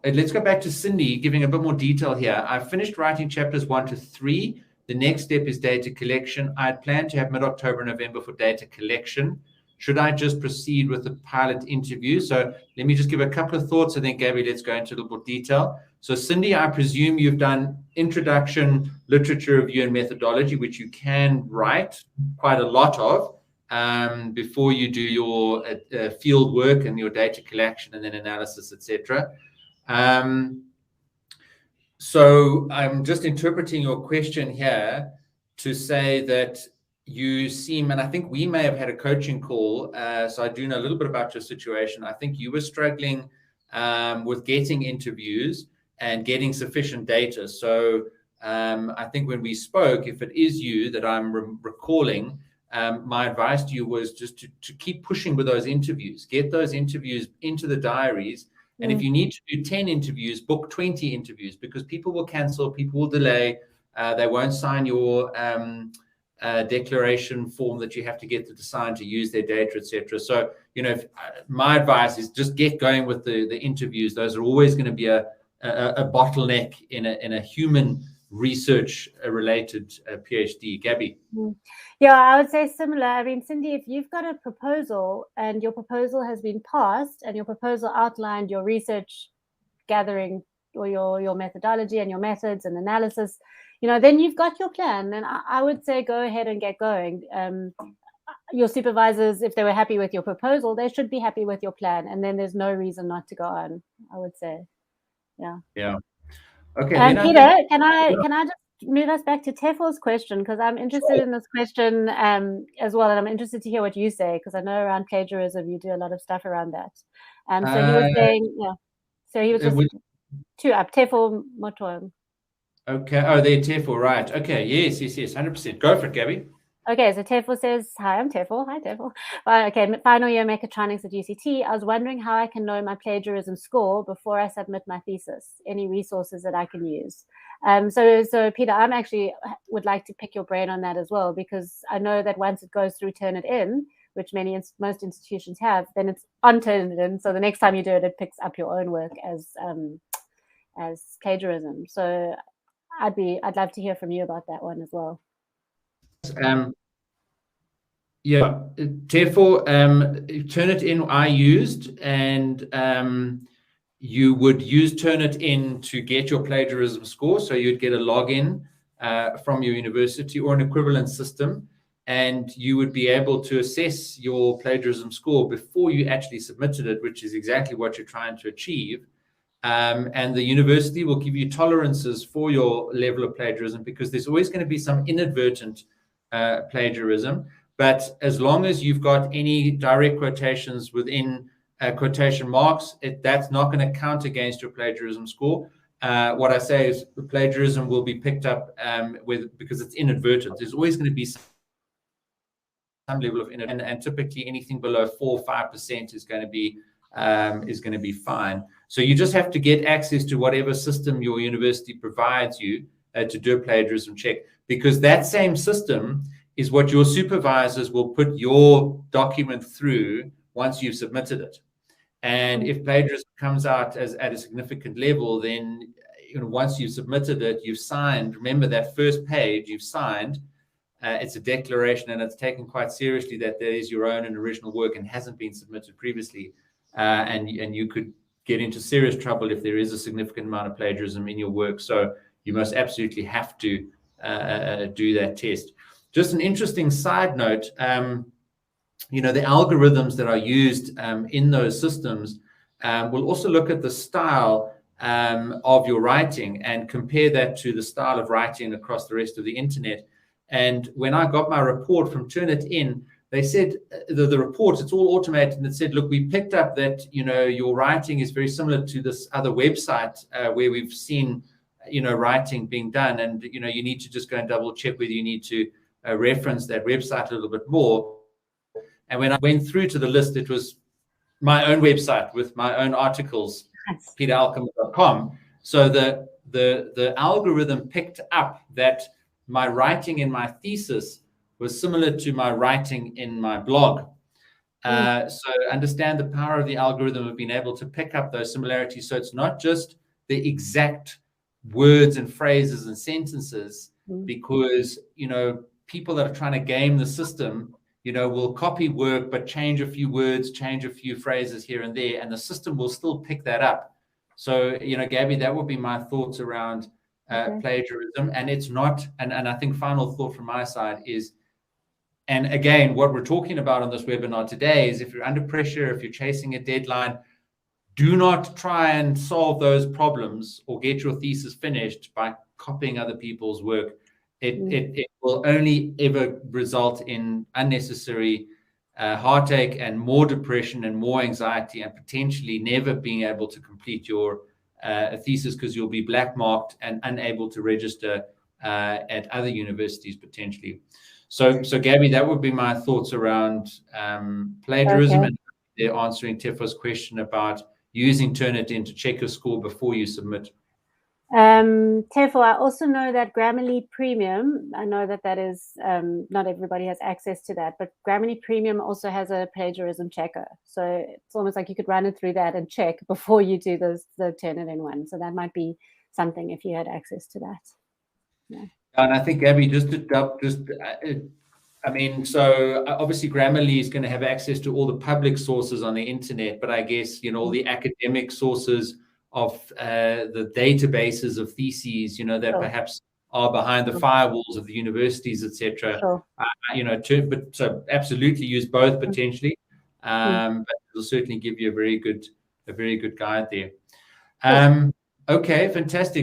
let's go back to Cindy, giving a bit more detail here. I've finished writing chapters 1 to 3. The next step is data collection. I had planned to have mid-October, November for data collection. Should I just proceed with the pilot interview? So let me just give a couple of thoughts, and then Gabby, let's go into a little more detail. So Cindy, I presume you've done introduction, literature review, and methodology, which you can write quite a lot of before you do your field work and your data collection and then analysis, etc. So I'm just interpreting your question here to say that you seem, and I think we may have had a coaching call, so I do know a little bit about your situation. I think you were struggling with getting interviews and getting sufficient data. So I think when we spoke, if it is you that I'm recalling, my advice to you was just to keep pushing with those interviews, get those interviews into the diaries. And if you need to do 10 interviews, book 20 interviews, because people will cancel, people will delay, they won't sign your declaration form that you have to get them to sign to use their data, etc. So, my advice is just get going with the interviews. Those are always going to be a bottleneck in a human research related PhD. Gabby? Yeah, I would say similar. I mean, Cindy, if you've got a proposal and your proposal has been passed and your proposal outlined your research gathering or your methodology and your methods and analysis, then you've got your plan. Then I would say go ahead and get going. Your supervisors, if they were happy with your proposal, they should be happy with your plan. And then there's no reason not to go on, I would say. Yeah. Yeah. Okay. Peter, can I just move us back to Tefel's question, because I'm interested in this question as well, and I'm interested to hear what you say, because I know around plagiarism you do a lot of stuff around that. So he was saying, yeah. So he was just two up. Tefel Motoam. Okay. Oh, they're Tefel, right? Okay. Yes. 100%. Go for it, Gabby. Okay, so Tefel says, hi, I'm Tefel. Hi, Tefel. Okay, final year mechatronics at UCT. I was wondering how I can know my plagiarism score before I submit my thesis. Any resources that I can use? So Peter, I'm actually would like to pick your brain on that as well, because I know that once it goes through Turnitin, which most institutions have, then it's on Turnitin. So the next time you do it, it picks up your own work as plagiarism. So I'd love to hear from you about that one as well. Yeah, Tefel, Turnitin I used, and you would use Turnitin to get your plagiarism score. So you'd get a login from your university or an equivalent system, and you would be able to assess your plagiarism score before you actually submitted it, which is exactly what you're trying to achieve. And the university will give you tolerances for your level of plagiarism, because there's always going to be some inadvertent plagiarism. But as long as you've got any direct quotations within quotation marks, that's not going to count against your plagiarism score. What I say is the plagiarism will be picked up because it's inadvertent. There's always going to be some level of inadvertent, and typically anything below 4 or 5% is going to be fine. So you just have to get access to whatever system your university provides you to do a plagiarism check, because that same system is what your supervisors will put your document through once you've submitted it. And if plagiarism comes out at a significant level, then once you've submitted it, you've signed. Remember that first page you've signed. It's a declaration, and it's taken quite seriously that there is your own and original work and hasn't been submitted previously. And you could get into serious trouble if there is a significant amount of plagiarism in your work. So you most absolutely have to do that test. Just an interesting side note, the algorithms that are used in those systems will also look at the style of your writing and compare that to the style of writing across the rest of the internet. And when I got my report from Turnitin, they said the report, it's all automated, and it said, look, we picked up that, your writing is very similar to this other website where we've seen, writing being done. And, you need to just go and double check whether you need to reference that website a little bit more. And when I went through to the list, it was my own website with my own articles, peteralkema.com. So the algorithm picked up that my writing in my thesis was similar to my writing in my blog. So understand the power of the algorithm of being able to pick up those similarities. So it's not just the exact words and phrases and sentences, because, people that are trying to game the system, will copy work, but change a few words, change a few phrases here and there, and the system will still pick that up. So, Gabby, that would be my thoughts around plagiarism. And it's not, and I think final thought from my side is, and again, what we're talking about on this webinar today is, if you're under pressure, if you're chasing a deadline, do not try and solve those problems or get your thesis finished by copying other people's work. It will only ever result in unnecessary heartache and more depression and more anxiety, and potentially never being able to complete your thesis, because you'll be blackmarked and unable to register at other universities potentially. So Gabby, that would be my thoughts around plagiarism, and they're answering Tefo's question about using Turnitin to check your score before you submit. Tefo, I also know that Grammarly Premium, I know that is, not everybody has access to that, but Grammarly Premium also has a plagiarism checker. So it's almost like you could run it through that and check before you do the Turnitin one. So that might be something if you had access to that. Yeah. And I think, Gabby, so obviously Grammarly is going to have access to all the public sources on the internet, but I guess, all the academic sources of the databases of theses, that perhaps are behind the firewalls of the universities, etc. But so absolutely use both potentially, but it'll certainly give you a very good guide there. Okay, fantastic.